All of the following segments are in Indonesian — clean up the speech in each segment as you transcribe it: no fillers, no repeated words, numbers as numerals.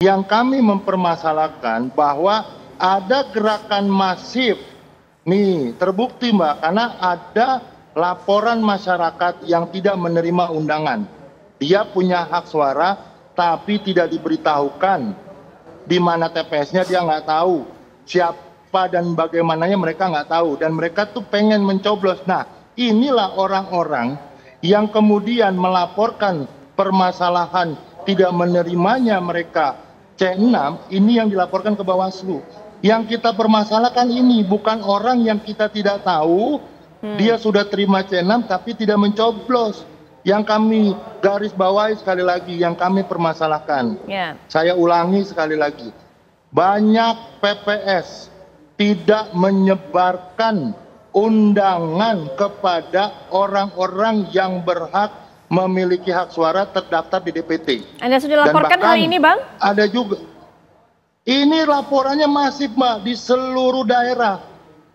Yang kami mempermasalahkan bahwa ada gerakan masif, nih terbukti Mbak, karena ada laporan masyarakat yang tidak menerima undangan. Dia punya hak suara tapi tidak diberitahukan di mana TPS-nya, dia nggak tahu siapa dan bagaimananya, mereka nggak tahu, dan mereka tuh pengen mencoblos. Nah, inilah orang-orang yang kemudian melaporkan permasalahan tidak menerimanya mereka C6, ini yang dilaporkan ke Bawaslu. Yang kita permasalahkan ini bukan orang yang kita tidak tahu, dia sudah terima C6 tapi tidak mencoblos. Yang kami garis bawahi sekali lagi, yang kami permasalahkan. Saya ulangi sekali lagi, banyak PPS tidak menyebarkan undangan kepada orang-orang yang berhak memiliki hak suara terdaftar di DPT. Anda sudah laporkan hari ini, Bang? Ada juga. Ini laporannya masif, Mbak, di seluruh daerah.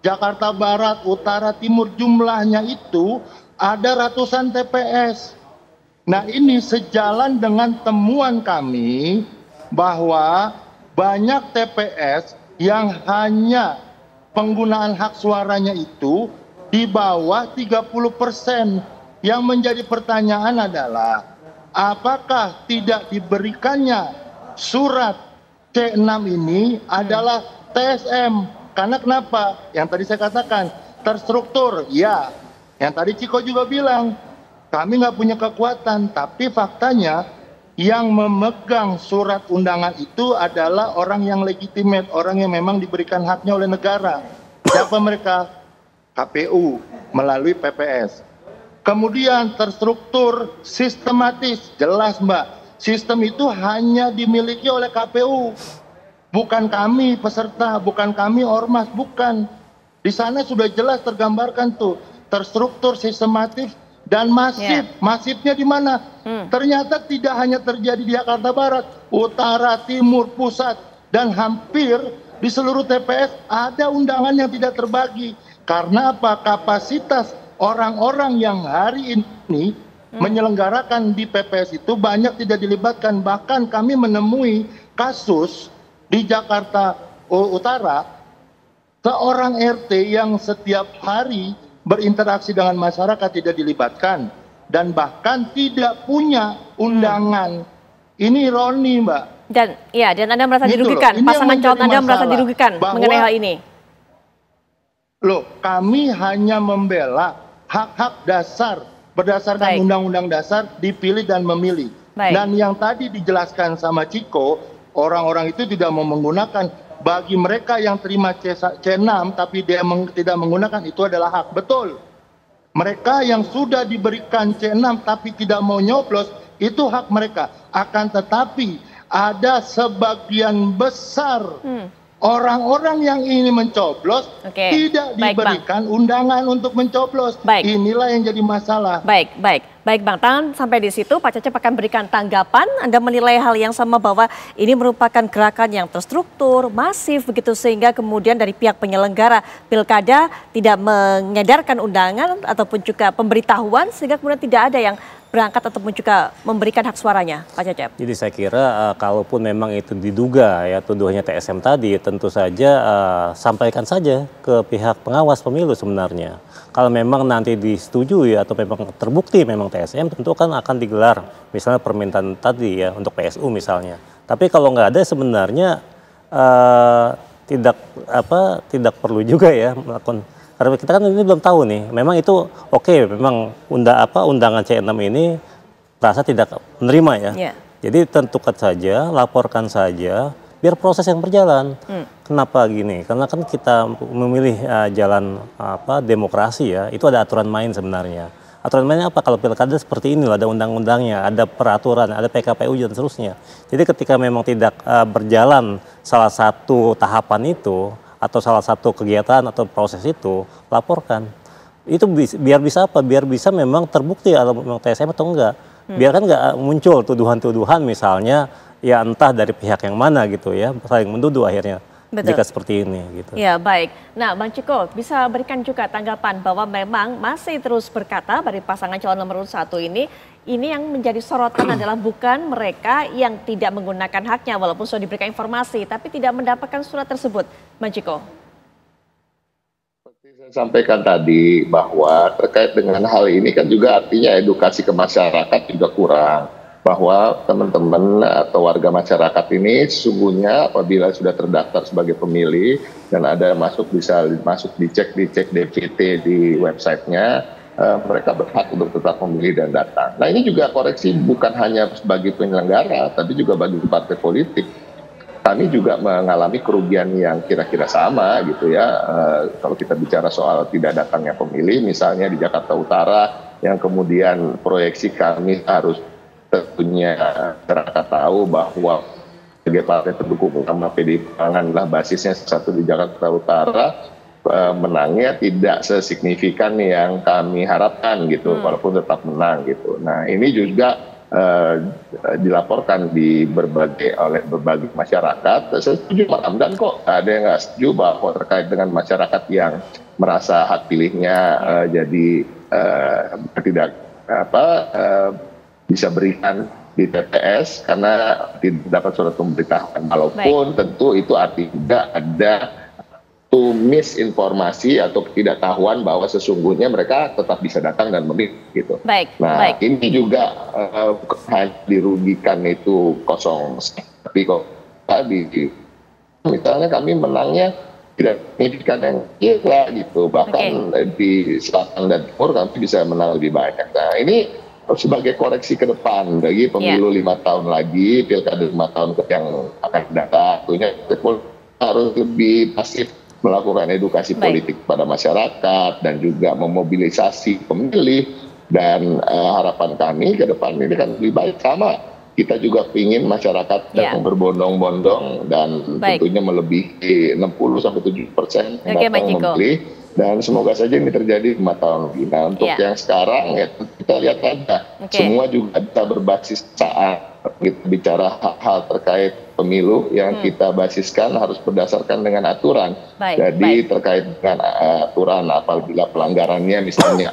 Jakarta Barat, Utara, Timur, jumlahnya itu ada ratusan TPS. Nah, ini sejalan dengan temuan kami bahwa banyak TPS yang hanya penggunaan hak suaranya itu di bawah 30%. Yang menjadi pertanyaan adalah, apakah tidak diberikannya surat C6 ini adalah TSM? Karena kenapa? Yang tadi saya katakan, terstruktur, ya. Yang tadi Ciko juga bilang, kami nggak punya kekuatan, tapi faktanya yang memegang surat undangan itu adalah orang yang legitimate, orang yang memang diberikan haknya oleh negara. Siapa mereka? KPU melalui PPS. Kemudian terstruktur, sistematis, jelas Mbak. Sistem itu hanya dimiliki oleh KPU. Bukan kami peserta, bukan kami ormas, bukan. Di sana sudah jelas tergambarkan tuh, terstruktur, sistematis, dan masif. Masifnya di mana? Ternyata tidak hanya terjadi di Jakarta Barat, Utara, Timur, Pusat, dan hampir di seluruh TPS ada undangan yang tidak terbagi. Karena apa? Kapasitas orang-orang yang hari ini menyelenggarakan di PPS itu banyak tidak dilibatkan. Bahkan kami menemui kasus di Jakarta Utara, seorang RT yang setiap hari berinteraksi dengan masyarakat tidak dilibatkan dan bahkan tidak punya undangan. Ini ironi, Mbak. Dan Anda merasa dirugikan, pasangan calon Anda merasa dirugikan mengenai hal ini. Loh, kami hanya membela hak-hak dasar berdasarkan Undang-Undang Dasar dipilih dan memilih. Dan yang tadi dijelaskan sama Ciko, orang-orang itu tidak mau menggunakan. Bagi mereka yang terima C6 tapi dia tidak menggunakan, itu adalah hak. Betul. Mereka yang sudah diberikan C6 tapi tidak mau nyoblos, itu hak mereka. Akan tetapi ada sebagian besar orang-orang yang ingin mencoblos tidak diberikan undangan untuk mencoblos. Inilah yang jadi masalah. Baik Bang, tahan sampai di situ. Pak Cecep akan berikan tanggapan. Anda menilai hal yang sama bahwa ini merupakan gerakan yang terstruktur, masif begitu, sehingga kemudian dari pihak penyelenggara pilkada tidak mengedarkan undangan ataupun juga pemberitahuan, sehingga kemudian tidak ada yang berangkat ataupun juga memberikan hak suaranya, Pak Cecep. Jadi saya kira kalaupun memang itu diduga ya tuduhannya TSM tadi, tentu saja sampaikan saja ke pihak pengawas pemilu sebenarnya. Kalau memang nanti disetujui atau memang terbukti memang TSM, tentu kan akan digelar misalnya permintaan tadi ya untuk PSU misalnya. Tapi kalau nggak ada sebenarnya tidak perlu juga ya melakukan. Karena kita kan ini belum tahu nih, memang itu memang undangan C6 ini merasa tidak menerima ya. Jadi tentukan saja, laporkan saja, biar proses yang berjalan. Kenapa gini? Karena kan kita memilih jalan demokrasi ya, itu ada aturan main sebenarnya. Aturan mainnya apa? Kalau pilkada seperti ini, ada undang-undangnya, ada peraturan, ada PKPU dan seterusnya. Jadi ketika memang tidak berjalan salah satu tahapan itu, atau salah satu kegiatan atau proses itu, laporkan. Itu biar bisa apa? Biar bisa memang terbukti kalau memang TSM atau enggak. Biar kan enggak muncul tuduhan-tuduhan misalnya, ya entah dari pihak yang mana gitu ya, saling menduduh akhirnya. jika seperti ini gitu. Ya, baik. Nah, Bang Ciko bisa berikan juga tanggapan bahwa memang masih terus berkata dari pasangan calon nomor 1 ini yang menjadi sorotan adalah bukan mereka yang tidak menggunakan haknya walaupun sudah diberikan informasi tapi tidak mendapatkan surat tersebut. Bang Ciko. Seperti saya sampaikan tadi bahwa terkait dengan hal ini kan juga artinya edukasi ke masyarakat juga kurang. Bahwa teman-teman atau warga masyarakat ini sesungguhnya apabila sudah terdaftar sebagai pemilih dan ada bisa masuk dicek DPT di websitenya, mereka berhak untuk tetap memilih dan datang. Nah ini juga koreksi bukan hanya sebagai penyelenggara tapi juga bagi partai politik. Kami juga mengalami kerugian yang kira-kira sama gitu ya. Kalau kita bicara soal tidak datangnya pemilih misalnya di Jakarta Utara yang kemudian proyeksi kami harus tentunya masyarakat tahu bahwa sebagai partai pendukung utama PDI Perjuangan lah basisnya satu di Jakarta Utara, menangnya tidak sesignifikan yang kami harapkan gitu, walaupun tetap menang gitu. Nah ini juga dilaporkan oleh berbagai masyarakat. Saya setuju Pak Ramdan kok, ada yang nggak setuju bahwa terkait dengan masyarakat yang merasa hak pilihnya jadi tidak bisa berikan di TPS karena tidak dapat surat pemberitahuan. Walaupun tentu itu artinya ada misinformasi atau ketidaktahuan bahwa sesungguhnya mereka tetap bisa datang dan memilih gitu. Ini juga hanya dirugikan itu kosong. Tapi kok tadi misalnya kami menangnya tidak signifikan yang kira gitu. Bahkan di selatan dan timur kami bisa menang lebih banyak. Nah ini sebagai koreksi ke depan bagi pemilu 5 tahun lagi, pilkada 5 tahun yang akan datang, tentunya harus lebih pasif melakukan edukasi politik pada masyarakat dan juga memobilisasi pemilih. Dan harapan kami ke depan ini kan lebih baik sama. Kita juga ingin masyarakat yang berbondong-bondong dan tentunya melebihi 60-70% datang memilih. Dan semoga saja ini terjadi 5 tahun lebih. Nah untuk yang sekarang ya kita lihat aja. Semua juga bisa berbasis saat kita bicara hal-hal terkait pemilu yang kita basiskan harus berdasarkan dengan aturan. Jadi terkait dengan aturan apabila pelanggarannya misalnya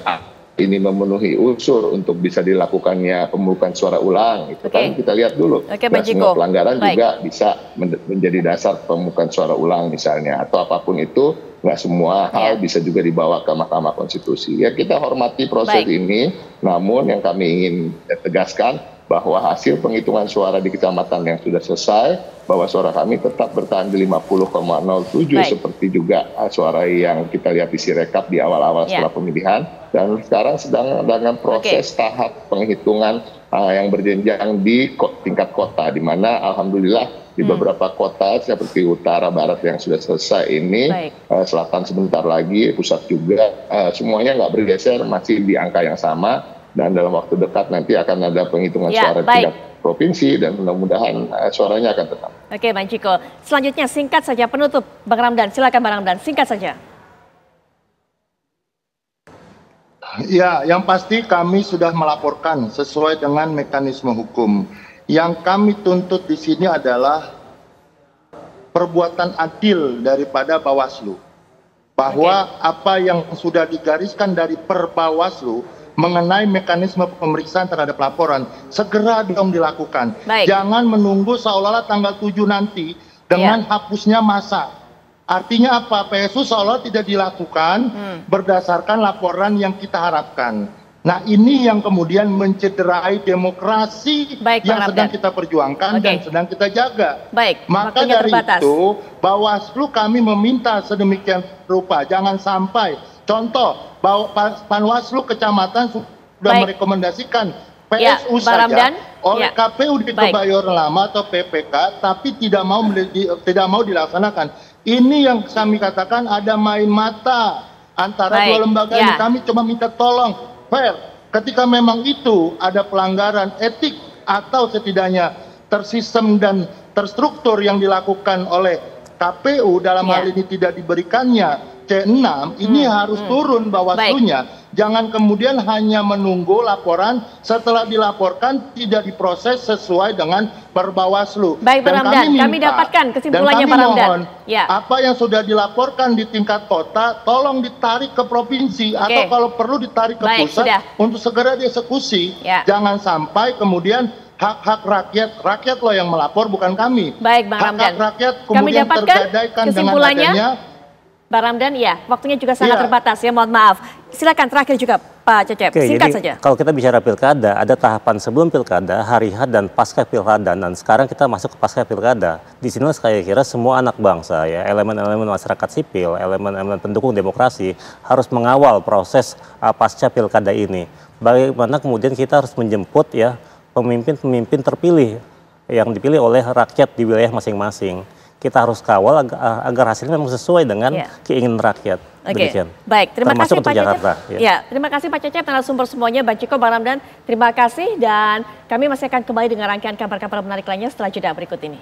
ini memenuhi unsur untuk bisa dilakukannya pemungutan suara ulang, itu kan kita lihat dulu. Nah, semua pelanggaran juga bisa menjadi dasar pemungutan suara ulang misalnya, atau apapun itu, nggak semua hal bisa juga dibawa ke Mahkamah Konstitusi. Ya kita hormati proses ini, namun yang kami ingin tegaskan bahwa hasil penghitungan suara di kecamatan yang sudah selesai, bahwa suara kami tetap bertahan di 50,07 seperti juga suara yang kita lihat di Sirekap di awal-awal setelah pemilihan. Dan sekarang sedang dalam proses tahap penghitungan yang berjenjang di tingkat kota, di mana alhamdulillah di beberapa kota seperti utara barat yang sudah selesai ini, selatan sebentar lagi, pusat juga, semuanya nggak bergeser, masih di angka yang sama. Dan dalam waktu dekat nanti akan ada penghitungan suara tingkat provinsi dan mudah-mudahan suaranya akan tetap. Oke, Bang Ciko. Selanjutnya singkat saja penutup, Bang Ramdan. Silakan Bang Ramdan, singkat saja. Ya, yang pasti kami sudah melaporkan sesuai dengan mekanisme hukum. Yang kami tuntut di sini adalah perbuatan adil daripada Bawaslu. Bahwa apa yang sudah digariskan dari Perbawaslu mengenai mekanisme pemeriksaan terhadap laporan segera dong dilakukan. Jangan menunggu seolah-olah tanggal 7 nanti dengan hapusnya masa. Artinya apa? PSU seolah tidak dilakukan berdasarkan laporan yang kita harapkan. Nah ini yang kemudian mencederai demokrasi yang sedang kita perjuangkan dan sedang kita jaga. Maka dari itu Bawaslu kami meminta sedemikian rupa, jangan sampai contoh Panwaslu kecamatan sudah merekomendasikan PSU saja oleh KPU di Kebayoran Lama atau PPK, tapi tidak mau dilaksanakan. Ini yang kami katakan ada main mata antara dua lembaga ini. Kami cuma minta tolong fair. Ketika memang itu ada pelanggaran etik atau setidaknya tersistem dan terstruktur yang dilakukan oleh KPU dalam hal ini tidak diberikannya C6, ini harus turun Bawaslunya Jangan kemudian hanya menunggu laporan, setelah dilaporkan tidak diproses sesuai dengan Perbawaslu. Baik, Pak Ramdan, kami dapatkan kesimpulannya, Pak Ramdan. Ya. Apa yang sudah dilaporkan di tingkat kota, tolong ditarik ke provinsi, atau kalau perlu ditarik ke pusat untuk segera dieksekusi. Jangan sampai kemudian hak-hak rakyat loh yang melapor, bukan kami. Baik, Bang Ramdan. Hak-hak rakyat kemudian tergadaikan dengan adanya. Bang Ramdan, ya, waktunya juga sangat terbatas ya, mohon maaf. Silakan terakhir juga Pak Cecep, singkat saja. Kalau kita bicara pilkada, ada tahapan sebelum pilkada, hari H dan pasca pilkada, dan sekarang kita masuk ke pasca pilkada. Di sini saya kira semua anak bangsa, ya, elemen-elemen masyarakat sipil, elemen-elemen pendukung demokrasi harus mengawal proses pasca pilkada ini. Bagaimana kemudian kita harus menjemput ya pemimpin-pemimpin terpilih yang dipilih oleh rakyat di wilayah masing-masing. Kita harus kawal agar hasilnya memang sesuai dengan keinginan rakyat. Oke, baik. Terima kasih Pak Cecep. Ya, terima kasih Pak Cecep, narasumber semuanya, Bang Ciko, Bang Ramdan. Terima kasih, dan kami masih akan kembali dengan rangkaian kabar-kabar menarik lainnya setelah jeda berikut ini.